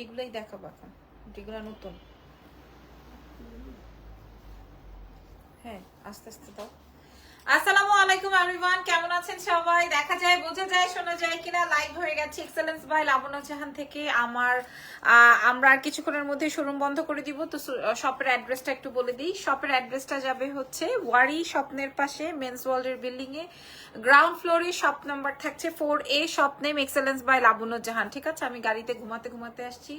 এগুলোই দেখাবো এখন, যেগুলো নতুন। হ্যাঁ, আস্তে আস্তে দাও। আসসালামু আলাইকুম এভরিওয়ান, কেমন আছেন সবাই? দেখা যায়, বোঝা যায়, শোনা যায় কিনা লাইভ হয়ে গেছে এক্সেলেন্স বাই লাবণ্য জাহান থেকে। আমরা আর কিছুক্ষণের মধ্যে শোরুম বন্ধ করে দিব। তো শপের অ্যাড্রেসটা একটু বলে দিই। শপের অ্যাড্রেসটা যাবে হচ্ছে ওয়ারি স্বপ্নের পাশে মেন্স ওয়ার্ল্ডের বিল্ডিং এ, গ্রাউন্ড ফ্লোরে শপ নাম্বার থাকছে 4A, shop name excellence by Labanya Jahan. ঠিক আছে, আমি গাড়িতে ঘুমাতে ঘুমাতে আসছি।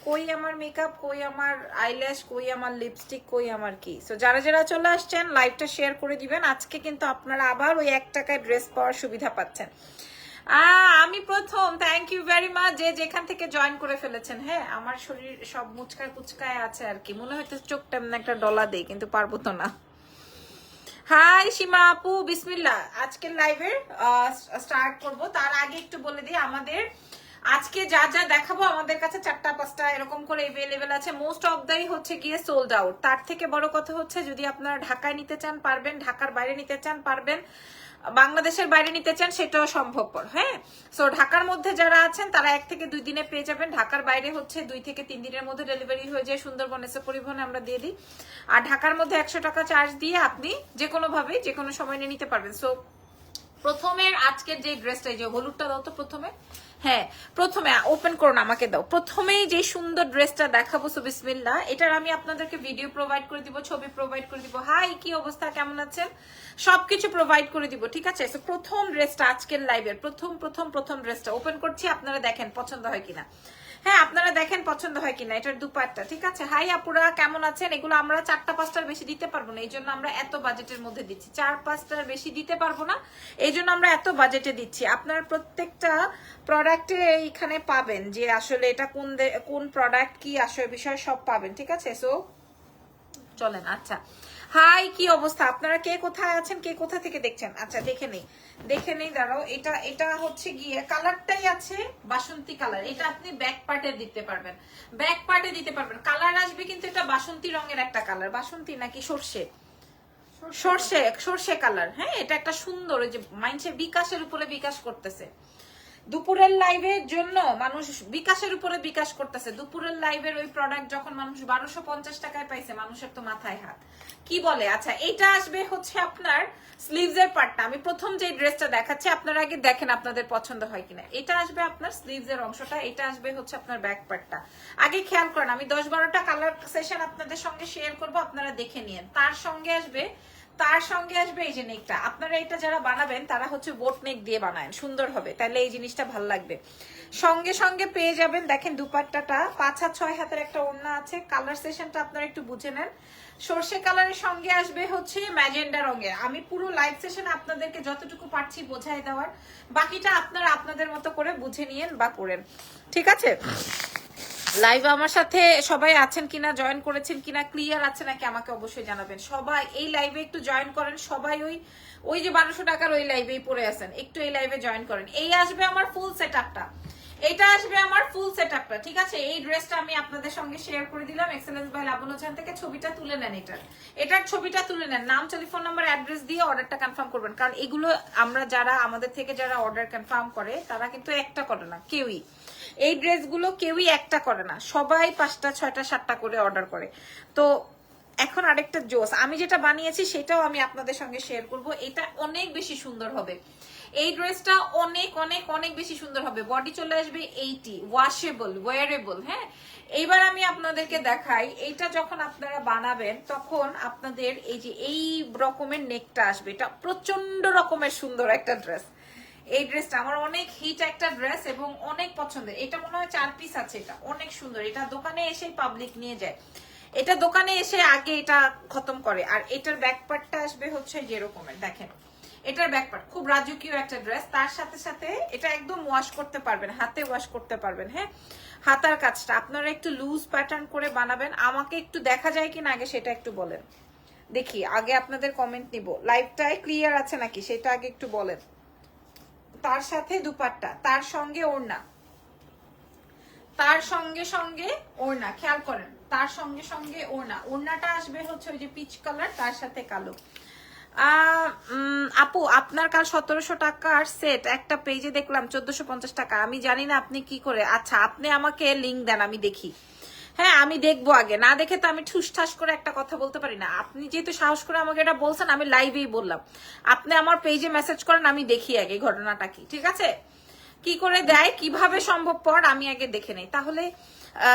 কই আমার মেকআপ, কই আমার আইল্যাশ, কই আমার লিপস্টিক, কই আমার কি। সো যারা যারা চলে আসছেন লাইভটা শেয়ার করে দিবেন। আজকে কিন্তু আপনারা আবার ওই 1 টাকায় ড্রেস পাওয়ার সুবিধা পাচ্ছেন। আমি প্রথম, থ্যাংক ইউ ভেরি মাচ যে যেখান থেকে জয়েন করে ফেলেছেন। হ্যাঁ, আমার শরীর সব মুচকায় পুচকায় আছে আর কি, মনে হয়তো চোখটা এমন একটা ডলা দেই, কিন্তু পারবো তো না। হাই সীমা আপু, বিসমিল্লাহ। আজকের লাইভের স্টার্ট করব, তার আগে একটু বলে দিই আমাদের আজকে যা যা দেখাবো আমাদের কাছে 4টা 5টা এরকম করে अवेलेबल আছে। মোস্ট অফ দাই হচ্ছে গিয়ে সোল্ড আউট। তার থেকে বড় কথা হচ্ছে যদি আপনারা ঢাকায় নিতে চান পারবেন, ঢাকার বাইরে নিতে চান পারবেন, বাংলাদেশের বাইরে নিতে চান সেটাও সম্ভবপর। হ্যাঁ, সো ঢাকার মধ্যে যারা আছেন তারা 1 থেকে 2 দিনে পেয়ে যাবেন। ঢাকার বাইরে হচ্ছে 2 থেকে 3 দিনের মধ্যে ডেলিভারি হয়ে যায়। সুন্দরবন এসে পরিবহনে আমরা দিয়ে দিই। আর ঢাকার মধ্যে 100 টাকা চার্জ দিয়ে আপনি যে কোনো ভাবে যে কোনো সময় নিয়ে নিতে পারবেন। সো প্রথমে আজকের যে ড্রেসটা, যে হলুদটা দাও তো প্রথমে। হ্যাঁ, প্রথমে ওপেন করুন, আমাকে দাও। প্রথমেই যে সুন্দর ড্রেসটা দেখাবো, সো বিসমিল্লাহ। এটার আমি আপনাদেরকে ভিডিও প্রোভাইড করে দিব, ছবি প্রোভাইড করে দিব। হাই, কি অবস্থা, কেমন আছেন? সবকিছু প্রোভাইড করে দিব, ঠিক আছে? সো প্রথম ড্রেসটা আজকের লাইভের প্রথম ড্রেসটা ওপেন করছি, আপনারা দেখেন পছন্দ হয় কিনা। হ্যাঁ, আপনারা দেখেন পছন্দ হয় কিনা। এটার দুপাট্টা, ঠিক আছে? হাই আপুরা, কেমন আছেন? এগুলো আমরা 4টা 5টার বেশি দিতে পারবো না, এই জন্য আমরা এত বাজেটের মধ্যে দিচ্ছি। 4-5টার বেশি দিতে পারবো না, এই জন্য আমরা এত বাজেটে দিচ্ছি। আপনারা প্রত্যেকটা প্রোডাক্টে এইখানে পাবেন যে আসলে এটা কোন প্রোডাক্ট, কি আসলে বিষয় সব পাবেন, ঠিক আছে? সো চলেন। আচ্ছা, হাই, কি অবস্থা, আপনারা কে কোথায় আছেন, কে কোথা থেকে দেখছেন? আচ্ছা, দেখে নেই দাঁড়াও। এটা হচ্ছে গিয়ে কালারটাই আছে বাসন্তী কালার। এটা আপনি ব্যাক পার্টে দিতে পারবেন, কালার আসবে কিন্তু এটা বাসন্তী রঙের একটা কালার। বাসন্তী নাকি সর্ষে, সর্ষে কালার। হ্যাঁ, এটা একটা সুন্দর, ওই যে মাইন্ডসে বিকাশের উপরে বিকাশ করতেছে। দুপুরের লাইভের জন্য মানুষ বিকাশের উপরে বিকাশ করতেছে। দুপুরের লাইভের ওই প্রোডাক্ট যখন মানুষ 1250 টাকায় পাইছে, মানুষের তো মাথায় হাত। কি বলে? আচ্ছা, এটা আসবে হচ্ছে আপনার স্লিভস এর পার্টটা। আমি প্রথম যে ড্রেসটা দেখাচ্ছি, আপনারা আগে দেখেন আপনাদের পছন্দ হয় কিনা। এটা আসবে আপনার স্লিভস এর অংশটা, এটা আসবে হচ্ছে আপনার ব্যাক পার্টটা। আগে খেয়াল করেন, আমি 10-12টা কালার সেশন আপনাদের সঙ্গে শেয়ার করব, আপনারা দেখে নিন। তার সঙ্গে আসবে এই যে নেকটা। আপনারা এটা যারা বানাবেন তারা হচ্ছে বোট নেক দিয়ে বানায়, সুন্দর হবে, তাহলে এই জিনিসটা ভালো লাগবে। সঙ্গে সঙ্গে পেয়ে যাবেন, দেখেন দুপাট্টাটা 5-6 হাতের একটা ওড়না আছে। কালার সেশনটা আপনারা একটু বুঝে নেন। সর্ষে কালারের সঙ্গে আসবে হচ্ছে ম্যাজেন্ডা রঙের। আমি পুরো লাইভ সেশন আপনাদেরকে যতটুকু পারছি বোঝাই দেওয়ার, বাকিটা আপনারা আপনাদের মতো করে বুঝে নিয়েন বা করেন, ঠিক আছে? লাইভ আমার সাথে সবাই আছেন কিনা, জয়েন করেছেন কিনা, ক্লিয়ার আছে নাকি আমাকে অবশ্যই জানাবেন। সবাই এই লাইভে একটু জয়েন করেন। সবাই ওই যে 1200 টাকার ওই লাইভেই পড়ে আছেন, একটু এই লাইভে জয়েন করেন। এই আসবে আমার ফুল সেটআপটা, এটা আসবে আমার ফুল সেটআপটা, ঠিক আছে? এই ড্রেসটা আমি আপনাদের সঙ্গে শেয়ার করে দিলাম এক্সেলেন্স বাই লাবণ্য জাহান থেকে। ছবিটা তুলে নেন, এটার ছবিটা তুলে নেন, নাম, টেলিফোন নাম্বার, অ্যাড্রেস দিয়ে অর্ডারটা কনফার্ম করবেন। কারণ এগুলো আমরা যারা আমাদের থেকে যারা অর্ডার কনফার্ম করে তারা কিন্তু একটা করে না, কেউই এই ড্রেসগুলো কেউই একটা করে না, সবাই 5টা 6টা 7টা করে অর্ডার করে। তো এখন আরেকটা জোস, আমি যেটা বানিয়েছি সেটাও আমি আপনাদের সঙ্গে শেয়ার করব। এটা অনেক বেশি সুন্দর হবে, এই ড্রেসটা অনেক অনেক অনেক বেশি সুন্দর হবে। বডি চলে আসবে 80, ওয়াশেবল, ওয়ারেবল। হ্যাঁ, এইবার আমি আপনাদেরকে দেখাই, এইটা যখন আপনারা বানাবেন তখন আপনাদের এই যে এই রকমের নেকটা আসবে। এটা প্রচন্ড রকমের সুন্দর একটা ড্রেস। এই ড্রেসটা আমার অনেক হিট একটা ড্রেস এবং অনেক পছন্দের। এটা মনে হয় 4 পিস আছে, এটা অনেক সুন্দর। এটা দোকানে এসে পাবলিক নিয়ে যায়, এটা দোকানে এসে আগে এটা খতম করে। আর এটার ব্যাক পার্টটা আসবে হচ্ছে যে রকমের, দেখেন এটার ব্যাক পার্ট খুব রাজকীয় একটা ড্রেস। তার সাথে সাথে এটা একদম ওয়াশ করতে পারবেন, হাতে ওয়াশ করতে পারবেন। হ্যাঁ, হাতার কাজটা আপনারা একটু লুজ প্যাটার্ন করে বানাবেন। আমাকে একটু দেখা যায় কিনা আগে সেটা একটু বলেন, দেখি আগে আপনাদের কমেন্ট নিব। লাইভটাই ক্লিয়ার আছে নাকি সেটা আগে একটু বলেন। তার সাথে দুপাট্টা, তার সঙ্গে ওড়না, তার সঙ্গে সঙ্গে ওড়না, খেয়াল করেন, তার সঙ্গে সঙ্গে ওড়না। ওড়নাটা আসবে হচ্ছে ওই যে পিচ কালার, তার সাথে কালো। আপু আপনার কাল 1700 টাকার সেট একটা পেজে দেখলাম 1450 টাকা, আমি জানি না আপনি কি করে। আচ্ছা আপনি আমাকে লিংক দেন, আমি দেখি। হ্যাঁ আমি দেখবো, আগে না দেখে তো আমি ঠুসঠাস করে একটা কথা বলতে পারি না। আপনি যেহেতু সাহস করে আমাকে এটা বলছেন, আমি লাইভেই বললাম। আপনি আমার পেজে মেসেজ করেন, আমি দেখি আগে ঘটনাটা কি, ঠিক আছে? কি করে দেয়, কিভাবে সম্ভবপর, আমি আগে দেখে নেই। তাহলে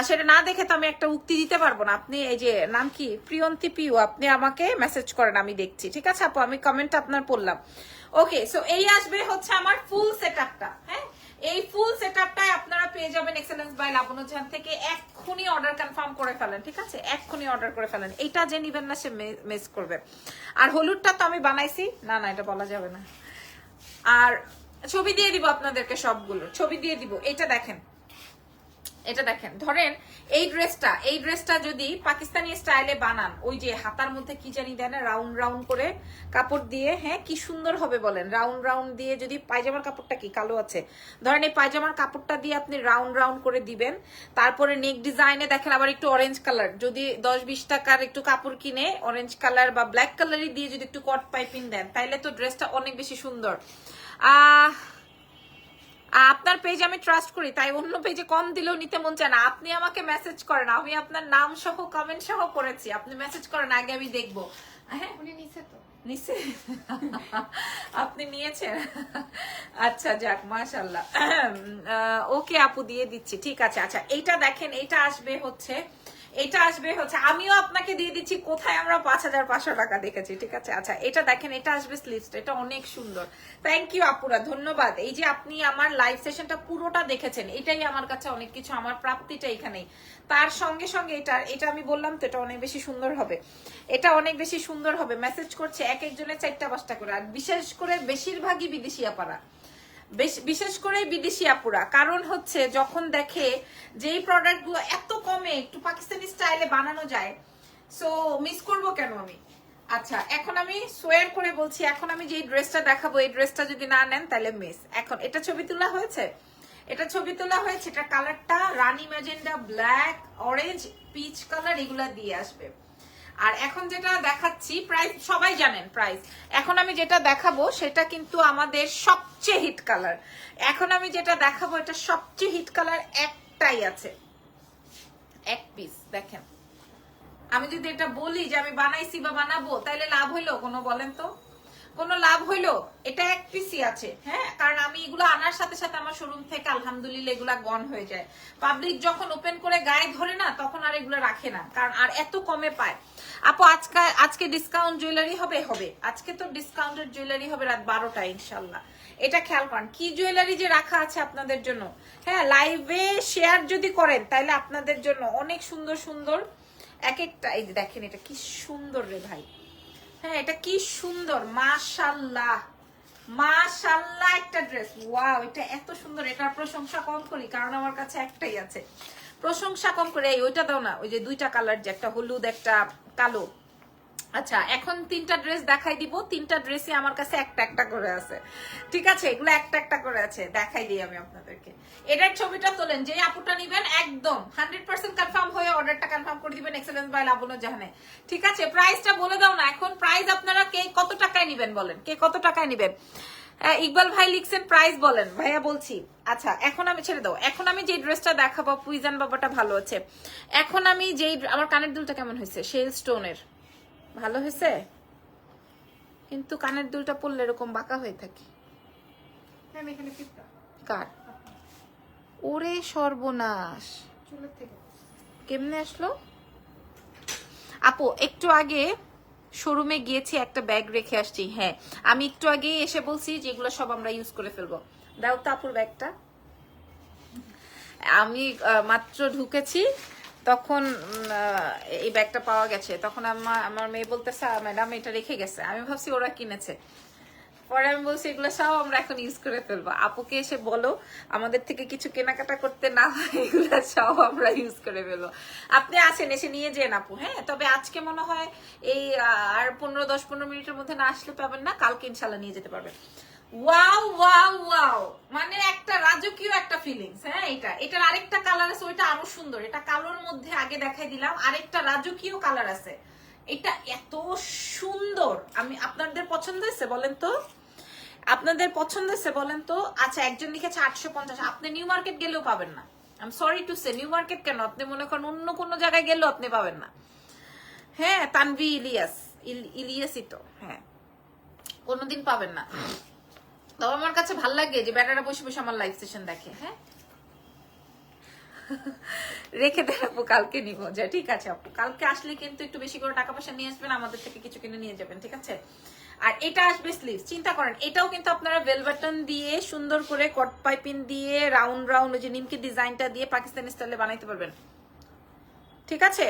সেটা না দেখে তো আমি একটা উক্তি দিতে পারবো না। আপনি এই যে নাম কি, প্রিয়ন্তী পিউ, আপনি আমাকে মেসেজ করেন, আমি দেখছি, ঠিক আছে আপু? আমি কমেন্ট আপনার পড়লাম। ওকে, সো এই আসবে হচ্ছে আমার ফুল সেটআপটা। হ্যাঁ, এই ফুল সেটআপটাই আপনারা পেয়ে যাবেন এক্সেলেন্স বাই লাবণ্য জাহান থেকে। এক্ষুনি অর্ডার কনফার্ম করে ফেলেন, ঠিক আছে? এক্ষুনি অর্ডার করে ফেলেন। এইটা যে নিবেন না সে মিস করবে। আর হলুদটা তো আমি বানাইছি, না না এটা বলা যাবে না। আর ছবি দিয়ে দিব আপনাদেরকে, সবগুলো ছবি দিয়ে দিব। এটা দেখেন, এটা দেখেন, ধরেন এই ড্রেসটা যদি পাকিস্তানি স্টাইলে বানান, ওই যে হাতার মধ্যে কি জানি দেন রাউন্ড রাউন্ড করে কাপড় দিয়ে, হ্যাঁ কি সুন্দর হবে বলেন। রাউন্ড রাউন্ড দিয়ে যদি, পায়জামার কাপড়টা কি কালো আছে, ধরেন এই পায়জামার কাপড়টা দিয়ে আপনি রাউন্ড রাউন্ড করে দিবেন। তারপরে নেক ডিজাইনে দেখেন আবার একটু অরেঞ্জ কালার, যদি 10-20 টাকার একটু কাপড় কিনে অরেঞ্জ কালার বা ব্ল্যাক কালারই দিয়ে যদি একটু কট পাইপিং দেন, তাইলে তো ড্রেসটা অনেক বেশি সুন্দর। আপনার পেজ আমি ট্রাস্ট করি, তাই অন্য পেজে কম দিলেও নিতে মন চায় না। আপনি আমাকে মেসেজ করেন, আমি আপনার নাম সহ কমেন্ট সহ করেছি, আপনি মেসেজ করেন, আগে আমি দেখবো। হ্যাঁ উনি নিছে তো, নিছে আপনি নিয়েছেন? আচ্ছা যাক, মাশাআল্লাহ। ওকে আপু দিয়ে দিচ্ছি, ঠিক আছে। আচ্ছা এইটা দেখেন, এইটা আসবে হচ্ছে, আমিও আপনাকে দিয়ে দিচ্ছি কোথায় আমরা 5500 টাকা দেখেছি, ঠিক আছে? আচ্ছা এটা দেখেন, এটা আসবে স্লিভসটা, এটা অনেক সুন্দর। থ্যাংক ইউ আপুরা, ধন্যবাদ। এই যে আপনি আমার লাইভ সেশনটা পুরোটা দেখেছেন, এটাই আমার কাছে অনেক কিছু, আমার প্রাপ্তিটা এখানেই। তার সঙ্গে সঙ্গে এটা আমি বললাম তো, এটা অনেক বেশি সুন্দর হবে, এটা অনেক বেশি সুন্দর হবে। মেসেজ করছে এক একজনের 4টা-5টা করে, আর বিশেষ করে বেশিরভাগই বিদেশি আপারা, বিশেষ করে বিদেশি আপুরা। কারণ হচ্ছে যখন দেখে যে এই প্রোডাক্ট গুলো এত কমে একটু পাকিস্তানি স্টাইলে বানানো যায়, সো মিস করবো কেন আমি? আচ্ছা এখন আমি সোয়ার করে বলছি, এখন আমি যে ড্রেসটা দেখাবো, এই ড্রেসটা যদি না নেন তাহলে মিস। এখন এটা ছবি তোলা হয়েছে, এটা কালারটা রানী magenta, black, orange, peach colour, এগুলা দিয়ে আসবে। আর এখন যেটা দেখাচ্ছি, প্রাইস সবাই জানেন প্রাইস। এখন আমি যেটা দেখাবো সেটা কিন্তু আমাদের সবচেয়ে হিট কালার। এখন আমি যেটা দেখাবো এটা সবচেয়ে হিট কালার, একটাই আছে, এক পিস। দেখেন আমি যদি এটা বলি যে আমি বানাইছি বা বানাবো, তাইলে লাভ হইলো কোনো? বলেন তো, কোনো লাভ হইলো? এটা এক পিসই আছে। হ্যাঁ, কারণ আমি এগুলো আনার সাথে সাথে আমার শোরুম থেকে আলহামদুলিল্লাহ এগুলা গন হয়ে যায়। পাবলিক যখন ওপেন করে গায়ে ধরে না, তখন আর এগুলো রাখে না, কারণ আর এত কমে পায়। আপু আজকে ডিসকাউন্ট জুয়েলারি হবে, আজকে তো ডিসকাউন্টেড জুয়েলারি হবে রাত 12টায় ইনশাল্লাহ। এটা খেয়াল করেন কি জুয়েলারি যে রাখা আছে আপনাদের জন্য। হ্যাঁ, লাইভে শেয়ার যদি করেন তাহলে আপনাদের জন্য অনেক সুন্দর সুন্দর এক একটা, এই দেখেন এটা কি সুন্দর রে ভাই। হ্যাঁ এটা কি সুন্দর, মাশাআল্লাহ মাশাআল্লাহ একটা ড্রেস। ওয়াও, এটা এত সুন্দর, এটার প্রশংসা কম করি কারণ আমার কাছে একটাই আছে। প্রশংসা কম করে, এই ওইটা দাও না, ওই যে 2টা কালার, যে একটা হলুদ একটা কালো। আচ্ছা এখন 3টা ড্রেস দেখাই দিব, 3টা ড্রেসই আমার কাছে একটা একটা করে আছে, ঠিক আছে? এগুলো একটা একটা করে আছে, দেখাই দিই আমি আপনাদেরকে। এটার ছবিটা তোলেন, যে আপুটা নিবেন একদম 100% কনফার্ম হয়ে অর্ডারটা কনফার্ম করে দিবেন এক্সেলেন্স বাই লাবণ্য জাহানে, ঠিক আছে? প্রাইসটা বলে দাও না এখন, প্রাইস আপনারা কে কত টাকায় নিবেন বলেন, কে কত টাকায় নিবেন? ইকবাল ভাই লিখছেন প্রাইস বলেন, ভাইয়া বলছি। আচ্ছা এখন আমি ছেড়ে দাও, এখন আমি যে ড্রেসটা দেখাবো, পুইজান বাবাটা ভালো আছে। এখন আমি যেই, আমার কানের দুলটা কেমন হয়েছে? শেল স্টোনের, ভালো হয়েছে, কিন্তু কানের দুলটা পরলে এরকম বাঁকা হয়ে থাকে। কার? ওরে সর্বনাশ, কেমনে আসলো? আপু একটু আগে শোরুমে গিয়েছি, একটা ব্যাগ রেখে আসছি। হ্যাঁ আমি একটু আগে এসে বলছি যেগুলো সব আমরা ইউজ করে ফেলবো। দাও তো আপুর ব্যাগটা। আমি মাত্র ঢুকেছি, তখন এই ব্যাগটা পাওয়া গেছে, তখন আমার মেয়ে বলতেছে ম্যাডাম এটা রেখে গেছে। আমি ভাবছি ওরা কিনেছে, পরে আমি বলছি এগুলো সব আমরা এখন ইউজ করে ফেলবো। আপুকে এসে বলো আমাদের থেকে কিছু কেনাকাটা করতে না হয়, এগুলো সব আমরা ইউজ করে ফেলবো। আপনি আসেন, এসে নিয়ে যেন আপু। হ্যাঁ তবে আজকে মনে হয় এই আর 10-15 মিনিটের মধ্যে না আসলে পাবেন না, কালকে ইনশাল্লাহ নিয়ে যেতে পারবেন। ওয়াও ওয়াও ওয়াও, মানে একটা রাজকীয় একটা ফিলিংস। হ্যাঁ এটার আরেকটা কালার আছে, ওইটা আরো সুন্দর। এটা কালোর মধ্যে আগে দেখাই দিলাম, আরেকটা রাজকীয় কালার আছে, এটা এত সুন্দর, আমি আপনাদের পছন্দ হয়েছে বলেন তো, আপনাদের পছন্দ হয়েছে বলেন তো? আচ্ছা, একজন লিখেছে 850, আপনি নিউ মার্কেট গেলেও পাবেন না। I am sorry to say, new market কেন, আপনি মনে করেন অন্য কোনো জায়গায় গেলেও আপনি পাবেন না। হ্যাঁ, তানভি ইলিয়াসই তো, হ্যাঁ, কোনোদিন পাবেন না। তবে আমার কাছে ভাল লাগে যে বেটারা বসে বসে আমার লাইভ সেশন দেখে। হ্যাঁ, রেখে দেন আপু, কালকে নিব। যা, ঠিক আছে আপু, কালকে আসলে কিন্তু একটু বেশি করে টাকা পয়সা নিয়ে আসবেন, আমাদের থেকে কিছু কিনে নিয়ে যাবেন, ঠিক আছে? আর এটা আসবে স্লিভস, চিন্তা করেন এটাও কিন্তু আপনারা ভেলভেটন দিয়ে সুন্দর করে কট পাইপিং দিয়ে রাউন্ড রাউন্ড ওই যে নিমকি ডিজাইনটা দিয়ে পাকিস্তানি স্টাইলে বানাইতে পারবেন, ঠিক আছে?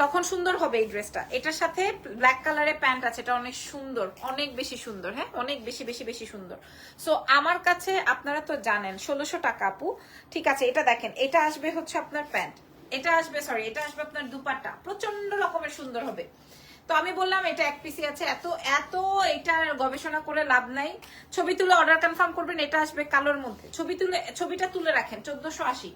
তখন সুন্দর হবে এই ড্রেসটা। এটার সাথে ব্ল্যাক কালারের প্যান্ট আছে, এটা অনেক সুন্দর, অনেক বেশি সুন্দর। হ্যাঁ, অনেক বেশি বেশি বেশি সুন্দর। সো আমার কাছে আপনারা তো জানেন 1600 টাকা আপু, ঠিক আছে? এটা দেখেন, এটা আসবে হচ্ছে আপনার প্যান্ট, এটা আসবে সরি এটা আসবে আপনার দুপাট্টা, প্রচন্ড রকমের সুন্দর হবে। তো আমি বললাম এটা এক পিসি আছে, এত এত এটার গবেষণা করে লাভ নাই। ছবি তুলে অর্ডার কনফার্ম করবেন। এটা আসবে কালোর মধ্যে, ছবিটা তুলে রাখেন। 1480,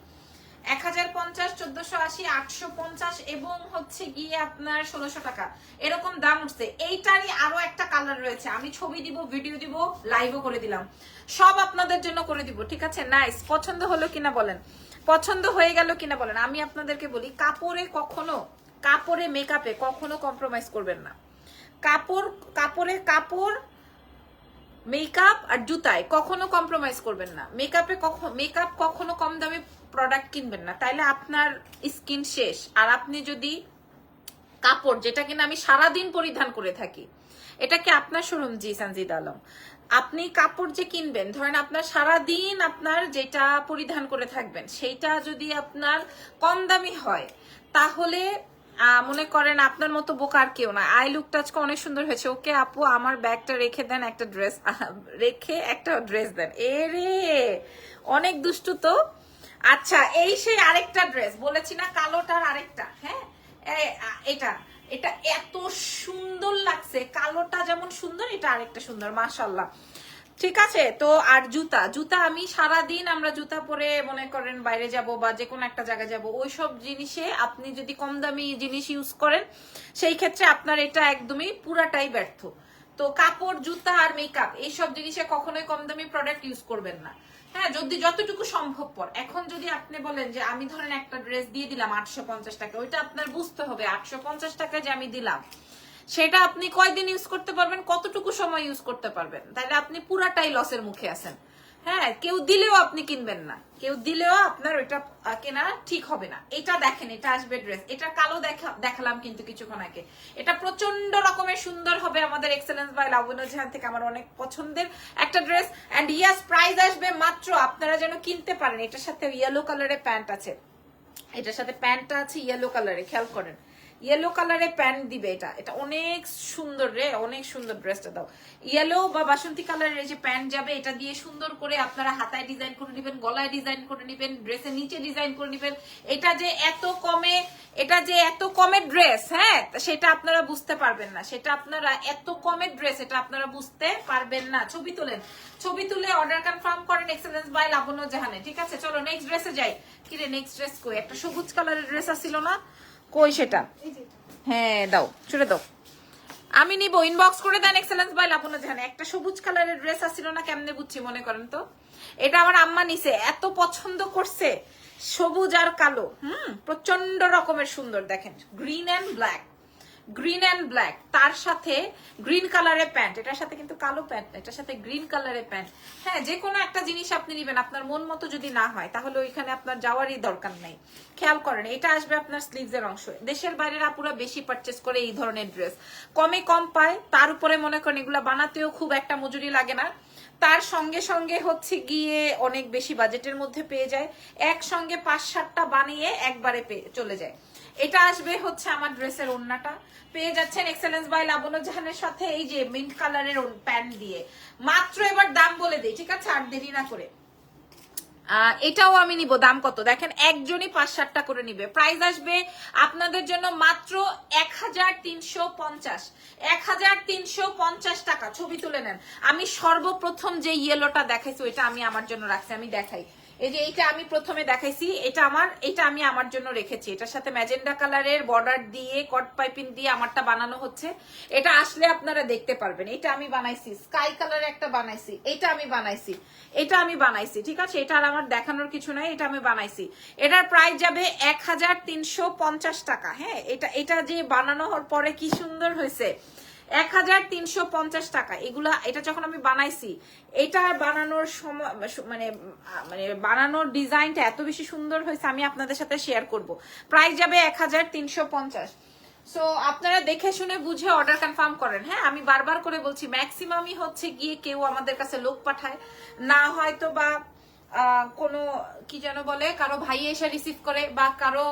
1050, 1480, 850 এবং হচ্ছে গিয়ে আপনার 1600 টাকা, এরকম দাম উঠছে। এইটারই আরো একটা কালার রয়েছে, আমি ছবি দিব, ভিডিও দিব, লাইভও করে দিলাম, সব আপনাদের জন্য করে দিব, ঠিক আছে? নাইস, পছন্দ হলো কিনা বলেন, পছন্দ হয়ে গেল কিনা বলেন। আমি আপনাদেরকে বলি, কাপড়ে মেকআপে কখনো কম্প্রোমাইজ করবেন না। কাপড়, মেকআপ আর জুতায় কখনো কম্প্রোমাইজ করবেন না। মেকআপ কখনো কম দামে প্রোডাক্ট কিনবেন না, তাইলে আপনার স্কিন শেষ। আর আপনি যদি কাপড়, যেটা কিনা আমি সারাদিন পরিধান করে থাকি, এটা কি আপনার শোরুম? জি সঞ্জিদ আলম। আপনি কাপড় যে কিনবেন, ধরেন আপনার সারাদিন আপনার যেটা পরিধান করে থাকবেন, সেইটা যদি আপনার কম দামি হয়, তাহলে মনে করেন আপনার মতো বোকা আর কেউ না। আই লুকটা আজকে অনেক সুন্দর হয়েছে। ওকে আপু, আমার ব্যাগটা রেখে দেন, একটা ড্রেস দেন। এ রে, অনেক দুষ্টু তো। আচ্ছা, এই সেই আরেকটা ড্রেস বলেছি না, কালোটার আরেকটা। হ্যাঁ, এটা এটা এত সুন্দর লাগছে, কালোটা যেমন সুন্দর, এটা আরেকটা সুন্দর, মাশাআল্লাহ। ঠিক আছে? তো আর জুতা আমি সারাদিন আমরা জুতা পরে মনে করেন বাইরে যাব বা যে কোনো একটা জায়গায় যাব, ওইসব জিনিসে আপনি যদি কম দামি জিনিস ইউজ করেন, সেই ক্ষেত্রে আপনার এটা একদমই পুরাটাই ব্যর্থ। তো কাপড়, জুতা আর মেকআপ এইসব জিনিসে কখনোই কম দামি প্রোডাক্ট ইউজ করবেন না। হ্যাঁ, যদি যতটুকু সম্ভবপর। এখন যদি আপনি বলেন যে আমি ধরেন একটা ড্রেস দিয়ে দিলাম 850 টাকা, ওইটা আপনার বুঝতে হবে 850 টাকা যে আমি দিলাম, সেটা আপনি কয়দিন ইউজ করতে পারবেন, কতটুকু সময় ইউজ করতে পারবেন, তাহলে আপনি পুরাটাই লসের মুখে আছেন। হ্যাঁ, কেউ দিলেও আপনি কিনবেন না, কেউ দিলেও আপনার ওইটা কেনা ঠিক হবে না। এটা দেখেন, এটা আসবে ড্রেস, এটা কালো দেখালাম কিন্তু কিছুক্ষণ আগে, এটা প্রচন্ড রকমের সুন্দর হবে। আমাদের এক্সেলেন্স বাই লাবণ্য জাহান থেকে আমার অনেক পছন্দের একটা ড্রেস। এন্ড ইয়াস, প্রাইস আসবে মাত্র, আপনারা যেন কিনতে পারেন। এটার সাথে ইয়েলো কালারের প্যান্ট আছে, এটার সাথে প্যান্টটা আছে ইয়েলো কালারে, খেয়াল করেন, ইয়েলো কালারে প্যান্ট দিবে। এটা অনেক সুন্দর রে, অনেক সুন্দর। ড্রেসটা দাও, ইয়েলো বা বাসন্তী কালারের যে প্যান্ট যাবে, এটা দিয়ে সুন্দর করে আপনারা হাতায় ডিজাইন করে নেবেন, গলায় ডিজাইন করে নেবেন, ড্রেসের নিচে ডিজাইন করে নেবেন। এটা যে এত কমে ড্রেস, হ্যাঁ, সেটা আপনারা বুঝতে পারবেন না। সেটা আপনারা এত কমের ড্রেস, এটা আপনারা বুঝতে পারবেন না। ছবি তোলেন, ছবি তুলে অর্ডার কনফার্ম করেন এক্সেলেন্স বাই লাবণ্য জাহানে, ঠিক আছে? চলো নেক্সট ড্রেসে যাই। কিরে, নেক্সট ড্রেস কই? একটা সবুজ কালারের ড্রেস আসছিল না, কই সেটা? হ্যাঁ, দাও, ছুড়ে দাও, আমি নিব। ইনবক্স করে দেন এক্সেলেন্স বাই লাবণ্য জাহানে। একটা সবুজ কালারের ড্রেস আসছিল না, কেমনে বুঝছি মনে করেন তো? এটা আমার আম্মা নিছে, এত পছন্দ করছে, সবুজ আর কালো, প্রচন্ড রকমের সুন্দর। দেখেন, গ্রিন এন্ড ব্ল্যাক, তার সাথে গ্রিন কালারের প্যান্ট, এটার সাথে কিন্তু কালো প্যান্ট, এটার সাথে গ্রিন কালারের প্যান্ট। হ্যাঁ, যে কোনো একটা জিনিস আপনি নিবেন, আপনার মন মতো যদি না হয়, তাহলে ওইখানে আপনার যাওয়ারই দরকার নাই। খেয়াল করেন, এটা আসবে আপনার স্লিভস এর অংশ। দেশের বাইরের আপুরা বেশি পারচেস করে এই ধরনের ড্রেস, কম পায়। তার উপরে মনে করেন এগুলা বানাতেও খুব একটা মজুরি লাগে না, তার সঙ্গে সঙ্গে হচ্ছে গিয়ে অনেক বেশি বাজেটের মধ্যে পেয়ে যায়। একসঙ্গে 5-7টা বানিয়ে একবারে চলে যায়। এটা আসবে হচ্ছে আমার ড্রেসের ওড়নাটা, পেয়ে যাচ্ছেন এক্সেলেন্স বাই লাবণ্য জাহানের সাথে এই যে মিন্ট কালারের প্যান্ট দিয়ে। মাত্র এবার দাম বলে দেই, ঠিক আছে? আর দেরি না করে, এটাও আমি নিব। দাম কত দেখেন, একজনই 5-7টা করে নিবে। প্রাইস আসবে আপনাদের জন্য মাত্র 1350, 1350 টাকা। ছবি তুলে নেন। আমি সর্বপ্রথম যে ইয়েলোটা দেখাইছি, ওইটা আমি আমার জন্য রাখছি, আমি দেখাই। এই যে এইটা আমি প্রথমে দেখাইছি, এটা আমি আমার জন্য রেখেছি। এটার সাথে ম্যাজেন্ডা কালারের বর্ডার দিয়ে কট পাইপিং দিয়ে আমারটা বানানো হচ্ছে। এটা আসলে আপনারা দেখতে পারবেন। এটা আমি বানাইছি, স্কাই কালার একটা বানাইছি, এটা আমি বানাইছি, ঠিক আছে। এটা আর আমার দেখানোর কিছু নাই, এটা আমি বানাইছি। এটার প্রাইস যাবে 1350 টাকা। হ্যাঁ, এটা যে বানানো হওয়ার পরে কি সুন্দর হয়েছে, 1350 টাকা। এটা যখন আমি বানাইছি, এটা বানানোর সময় মানে বানানোর ডিজাইনটা এত বেশি সুন্দর হয়েছে, আমি আপনাদের সাথে শেয়ার করব। প্রাইস যাবে 1350। সো আপনারা দেখে শুনে বুঝে অর্ডার কনফার্ম করেন। হ্যাঁ, আমি বারবার করে বলছি, ম্যাক্সিমামই হচ্ছে গিয়ে কেউ আমাদের কাছে লোক পাঠায় না, হয়তো বা কোনো কি যেন বলে, কারো ভাই এসে রিসিভ করে, বা কারো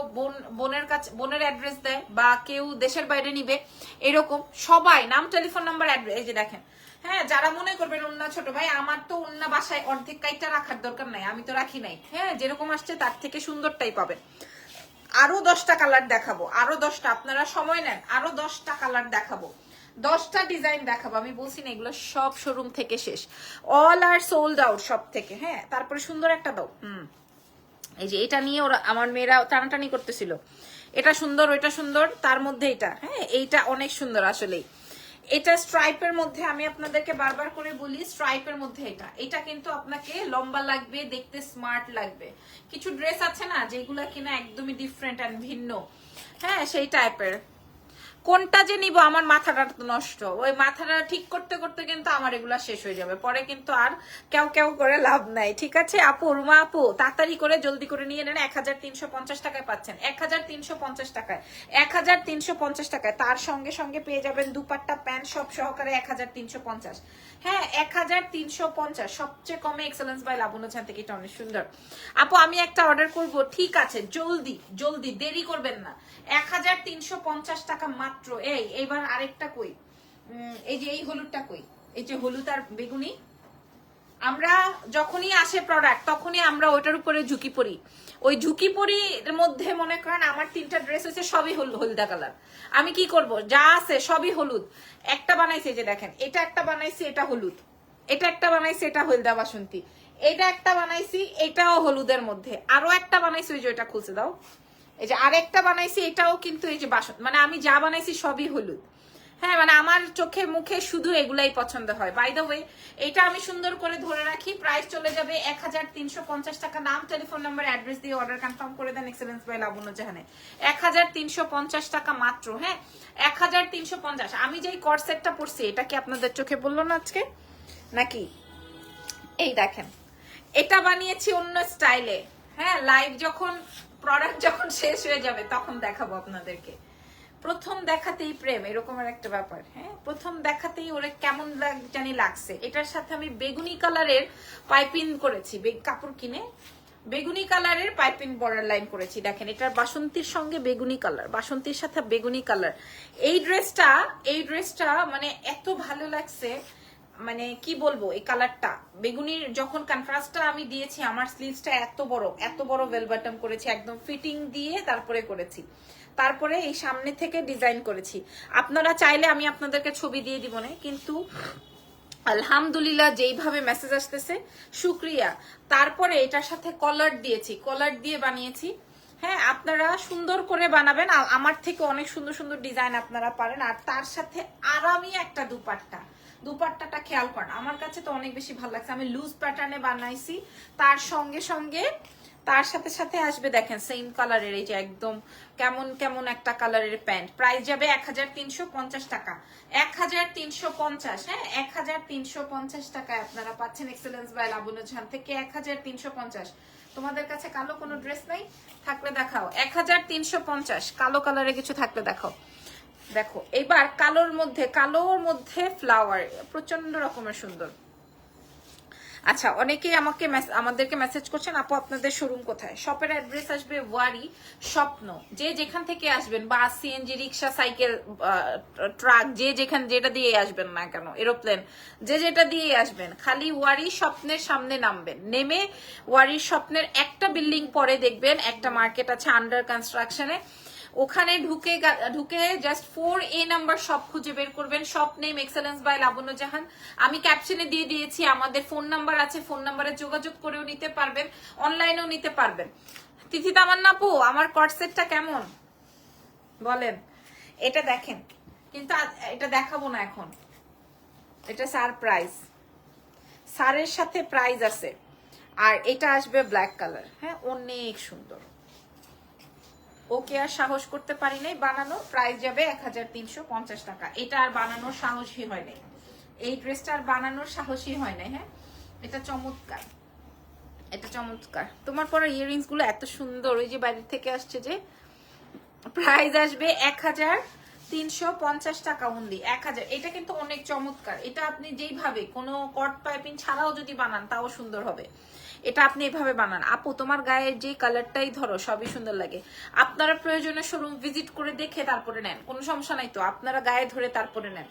বোনের অ্যাড্রেস দেয়, বা কেউ দেশের বাইরে নিবে, এরকম। সবাই নাম, টেলিফোন নাম্বার, অ্যাড্রেস, এই যে দেখেন। হ্যাঁ, যারা মনে করবেন উন্না ছোট ভাই, আমার তো উন্না বাসায় অর্ধেক কাইটা রাখার দরকার নাই, আমি তো রাখি নাই। হ্যাঁ, যেরকম আসছে তার থেকে সুন্দরটাই পাবেন। আরো 10টা কালার দেখাবো, আরো 10টা, আপনারা সময় নেন, আরো 10টা কালার দেখাবো, 10টা ডিজাইন দেখাবো। আমি বলছি না এগুলো সব শোরুম থেকে শেষ, অল আর সোল্ড আউট সব থেকে। হ্যাঁ, তারপরে সুন্দর একটা দাও। এই যে এটা নিয়ে ওরা, আমার মেয়েরা টানাটানি করতেছিল, এটা সুন্দর, ওইটা সুন্দর, তার মধ্যে এটা। হ্যাঁ, এইটা অনেক সুন্দর আসলেই। এটা স্ট্রাইপের মধ্যে, আমি আপনাদেরকে বারবার করে বলি, স্ট্রাইপের মধ্যে এটা কিন্তু আপনাকে লম্বা লাগবে, দেখতে স্মার্ট লাগবে। কিছু ড্রেস আছে না যেগুলা কিনা একদমই ডিফারেন্ট এন্ড ভিন্ন, হ্যাঁ, সেই টাইপের। কোনটা যে নিব, আমার মাথাটা তো নষ্ট, ওই মাথাটা ঠিক করতে করতে কিন্তু আমার এগুলা শেষ হয়ে যাবে, পরে কিন্তু আর কেউ করে লাভ নাই। ঠিক আছে আপু, রুমা আপু, তাড়াতাড়ি করে জলদি করে নিয়ে নেন। 1350 টাকায় পাচ্ছেন, 1350 টাকায়, 1350 টাকায়। তার সঙ্গে সঙ্গে পেয়ে যাবেন দুপাট্টা, প্যান্ট সব সহকারে 1350। হ্যাঁ, 1350, সবচেয়ে কমে এক্সেলেন্স বাই লাবণ্য ঝান থেকে। এটা অনেক সুন্দর। আপু আমি একটা অর্ডার করব, ঠিক আছে, জলদি জলদি, দেরি করবেন না। 1350 টাকা মাত্র। এইবার আরেকটা কই, এই যে এই হলুদটা কই, এই যে হলুদ আর বেগুনি। আমরা যখনই আসে প্রোডাক্ট, তখনই আমরা ওইটার উপরে ঝুঁকি পড়ি। ওই ঝুঁকি পড়ির মধ্যে মনে করেন আমার 3টা ড্রেস হচ্ছে সবই হলদা কালার। আমি কি করব, যা আছে সবই হলুদ। একটা বানাইছি, যে দেখেন, এটা একটা বানাইছি, এটা হলুদ। এটা একটা বানাইছি, এটা হলদা বাসন্তী। এটা একটা বানাইছি, এটাও হলুদের মধ্যে। আরো একটা বানাইছি, ওই যে ওইটা খুলছে দাও, এই যে আরেকটা বানাইছি, এটাও কিন্তু এই যে বাসন, মানে আমি যা বানাইছি সবই হলুদ। হ্যাঁ, মানে আমার চোখে মুখে শুধু এগুলাই পছন্দ হয়। বাই দ্য ওয়ে, এটা আমি সুন্দর করে ধরে রাখি, প্রাইস চলে যাবে 1350 টাকা। নাম, টেলিফোন নাম্বার, অ্যাড্রেস দিয়ে অর্ডার কনফার্ম করে দেন এক্সেলেন্স বাই লাবণ্য জাহানে। 1350 টাকা মাত্র। হ্যাঁ, 1350। আমি যেই কট সেটটা পরছি, এটা কি আপনাদের চোখে বললো না আজকে নাকি? এই দেখেন, এটা বানিয়েছি অন্য স্টাইলে। হ্যাঁ, লাইভ যখন, প্রোডাক্ট যখন শেষ হয়ে যাবে তখন দেখাবো আপনাদেরকে। প্রথম দেখাতেই প্রেম, এরকমের একটা ব্যাপার। হ্যাঁ, প্রথম দেখাতেই ওরে কেমন জানি লাগছে। এটার সাথে আমি বেগুনি কালারের পাইপিং করেছি, কাপড় কিনে বেগুনি কালারের পাইপিং বর্ডার লাইন করেছি। দেখেন, এটার বাসন্তীর সঙ্গে বেগুনি কালার, বাসন্তীর সাথে বেগুনি কালার। এই ড্রেসটা মানে এত ভালো লাগছে, মানে কি বলবো, এই কালারটা বেগুনির যখন কন্ট্রাস্টটা আমি দিয়েছি, আমার স্লিভসটা এত বড় ওয়েল বটম করেছি, একদম ফিটিং দিয়ে তারপরে করেছি, তারপরে এই সামনে থেকে ডিজাইন করেছি। আপনারা চাইলে আমি আপনাদেরকে ছবি দিয়ে দিব না, কিন্তু আলহামদুলিল্লাহ যেইভাবে মেসেজ আসতেছে, শুক্রিয়া। তারপরে এটার সাথে কলার দিয়েছি, কলার দিয়ে বানিয়েছি। হ্যাঁ, আপনারা সুন্দর করে বানাবেন, আমার থেকে অনেক সুন্দর সুন্দর ডিজাইন আপনারা পারেন। আর তার সাথে আরামই একটা দুপাট্টাটা খেয়াল করেন, আমার কাছে তো অনেক বেশি ভালো লাগছে। আমি লুজ প্যাটার্নে বানাইছি, তার সঙ্গে সঙ্গে তার সাথে সাথে আসবে, দেখেন, সেম কালারের এই যে একদম কেমন একটা কালারের প্যান্ট। প্রাইস যাবে 1350 টাকা, 1350। হ্যাঁ, 1350 টাকায় আপনারা পাচ্ছেন এক্সেলেন্স বাই লাবণ্য ঝান থেকে। 1350। তোমাদের কাছে কালো কোনো ড্রেস নাই? থাকলে দেখাও। 1350, কালো কালারে কিছু থাকলে দেখাও। দেখো, এবার কালোর মধ্যে ফ্লাওয়ার, প্রচন্ড রকমের সুন্দর। আচ্ছা, অনেকেই আমাদেরকে মেসেজ করছেন, আপু আপনাদের শোরুম কোথায়? শপের অ্যাড্রেস আসবে ওয়ারি স্বপ্ন। যে যেখান থেকে আসবেন, বাস, সিএনজি, রিক্সা, সাইকেল, ট্রাক, যেটা দিয়ে আসবেন না কেন, এরোপ্লেন, যেটা দিয়ে আসবেন, খালি ওয়ারি স্বপ্নের সামনে নামবেন। নেমে ওয়ারি স্বপ্নের একটা বিল্ডিং পরে দেখবেন একটা মার্কেট আছে আন্ডার কনস্ট্রাকশনে, ওখানে ঢুকে জাস্ট 4A নাম্বার শপ খুঁজে বের করবেন, shop name excellence by Labanya জাহান। আমি ক্যাপশনে দিয়ে দিয়েছি, আমাদের ফোন নাম্বার আছে, ফোন নাম্বারে যোগাযোগ করেও নিতে পারবেন, অনলাইনেও নিতে পারবেন। তিথি তামান্না আপু, আমার কটসেটটা কেমন বলেন? এটা দেখেন, কিন্তু এটা দেখাবো না এখন, এটা সারপ্রাইজ, সারের সাথে প্রাইজ আছে। আর এটা আসবে ব্ল্যাক কালার, হ্যাঁ অনেক সুন্দর। ওকে আর সাহস করতে পারি নাই বানানো, প্রাইস যাবে 1350 টাকা। এটা আর বানানোর সাহসই হয় নাই, এই ড্রেসটা আর বানানোর সাহসই হয় নাই। হ্যাঁ এটা চমৎকার, এটা চমৎকার। তোমার পরে ইয়াররিংস গুলো এত সুন্দর, ওই যে বাইরে থেকে আসছে যে। প্রাইস আসবে 1350 টাকা অনলি, 1000। এটা কিন্তু অনেক চমৎকার, এটা আপনি যেইভাবে কোনো কট পাইপিং ছাড়াও যদি বানান তাও সুন্দর হবে। এটা আপনি এভাবে বানান আপু, তোমার গায়ের যে কালারটাই ধরো সবই সুন্দর লাগে। আপনারা প্রয়োজনে শোরুম ভিজিট করে দেখে তারপরে নেন, কোনো সমস্যা নাই তো, আপনারা গায়ে ধরে তারপরে নেন।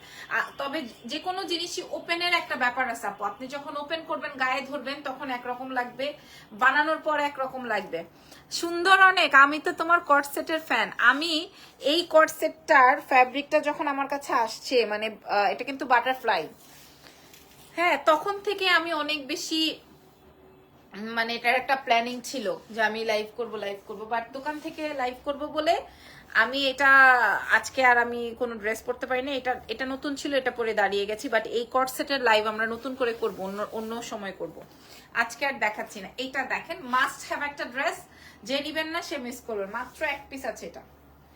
তবে যে কোনো জিনিসই ওপেনের একটা ব্যাপার আছে আপু, আপনি যখন ওপেন করবেন গায়ে ধরবেন তখন একরকম লাগবে, বানানোর পর একরকম লাগবে। সুন্দর অনেক, আমি তো তোমার কট সেটের ফ্যান। আমি এই কট সেটটার ফ্যাব্রিকটা যখন আমার কাছে আসছে, মানে এটা কিন্তু বাটারফ্লাই, হ্যাঁ তখন থেকে আমি অনেক বেশি, মানে এটার একটা প্ল্যানিং ছিল যে আমি লাইভ করব, বাট দোকান থেকে লাইভ করব বলে আমি এটা আজকে আর আমি কোনো ড্রেস পরতে পারিনি। এটা নতুন ছিল, এটা পরে দাঁড়িয়ে গেছি। বাট এই কট সেটের লাইভ আমরা নতুন করে করব, অন্য সময় করব, আজকে আর দেখাচ্ছি না। এটা দেখেন, মাস্ট হ্যাভ একটা ড্রেস, যে নিবেন না সে মিস করবেন। মাত্র এক পিস আছে এটা,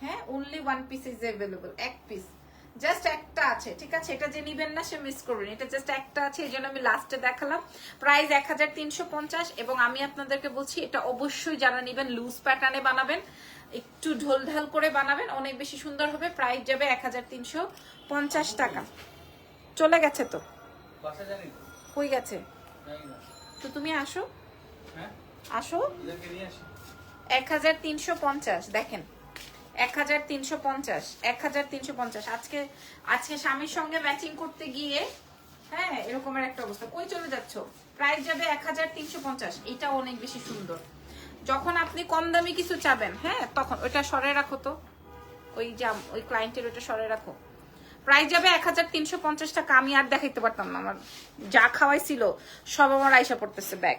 হ্যাঁ অনলি 1 পিস ইজ অ্যাভেলেবল, এক পিস, জাস্ট একটা আছে, ঠিক আছে? এটা যে নিবেন না সে মিস করবেন, এটা জাস্ট একটা আছে, এই জন্য আমি লাস্টে দেখালাম। প্রাইস 1350। এবং আমি আপনাদেরকে বলছি, এটা অবশ্যই যারা নিবেন লুজ প্যাটার্নে বানাবেন, একটু ঢোলঢাল করে বানাবেন, অনেক বেশি সুন্দর হবে। প্রাইস যাবে 1350 টাকা। চলে গেছে তো, হয়ে গেছে তো, তুমি আসো, আসো। 1350 দেখেন, 1350, 1350। আজকে স্বামীর সঙ্গে ম্যাচিং করতে গিয়ে হ্যাঁ এরকমের একটা অবস্থা। কই চলে যাচ্ছ? প্রাইস যাবে 1350। এটা অনেক বেশি সুন্দর। যখন আপনি কম দামি কিছু চাবেন, হ্যাঁ তখন ওইটা সরে রাখো তো, ওই ক্লায়েন্টের ওইটা সরে রাখো। প্রাইস যাবে 1350 টাকা। আমি আর দেখাইতে পারতাম না, আমার যা খাওয়াইছিল সব আমার আইসা পড়তেছে ব্যাগ।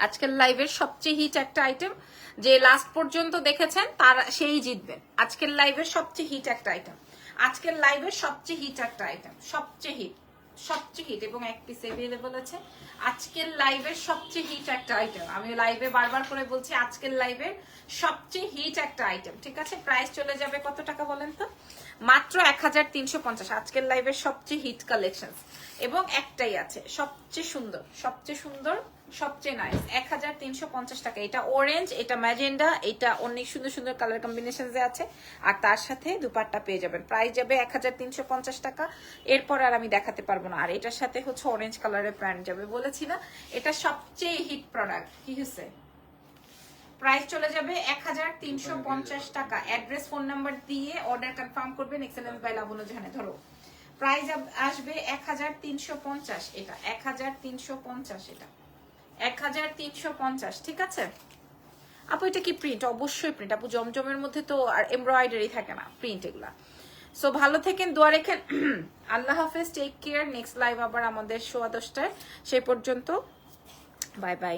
আজকের লাইভের সবচেয়ে হিট একটা আইটেম, যে লাস্ট পর্যন্ত দেখেছেন তার সেই জিতবেন। আজকের লাইভের সবচেয়ে হিট একটা আইটেম, আজকের লাইভের সবচেয়ে হিট একটা আইটেম, সবচেয়ে হিট এবং এক পিস अवेलेबल আছে। আজকের লাইভের সবচেয়ে হিট একটা আইটেম, আমি লাইভে বারবার করে বলছি, আজকের লাইভের সবচেয়ে হিট একটা আইটেম, ঠিক আছে? প্রাইস চলে যাবে কত টাকা বলেন তো? মাত্র 1350। আজকের লাইভের সবচেয়ে হিট কালেকশন, এবং একটাই আছে, সবচেয়ে সুন্দর, সবচেয়ে নাইস, 1350 টাকা। এটা অরেঞ্জ, এটা ম্যাজেন্ডা, এটা অনেক সুন্দর সুন্দর কালার কম্বিনেশন আছে, আর তার সাথে দুপাট্টা পেয়ে যাবেন। প্রাইস যাবে 1350 টাকা। এরপর আর আমি দেখাতে পারবো না। আর এটার সাথে হচ্ছে অরেঞ্জ কালারের প্যান্ট যাবে, বলেছি না এটা সবচেয়ে হিট প্রোডাক্ট। কি হয়েছে? প্রাইস চলে যাবে 1350 টাকা। অ্যাড্রেস ফোন নাম্বার দিয়ে অর্ডার কনফার্ম করবেন এক্সেলেন্স বাই লাবণ্য জাহানে। ধরো প্রাইস আসবে 1350, এটা 1350, এটা 1350, ঠিক আছে আপু? এটা কি প্রিন্ট? অবশ্যই প্রিন্ট আপু, জমজমের মধ্যে তো আর এমব্রয়ডারি থাকে না, প্রিন্ট এগুলা। সো ভালো থেকেন, দোয়া রেখেন। আল্লাহ হাফেজ, টেক কেয়ার। নেক্সট লাইভ আবার আমাদের 10:15, সেই পর্যন্ত বাই বাই।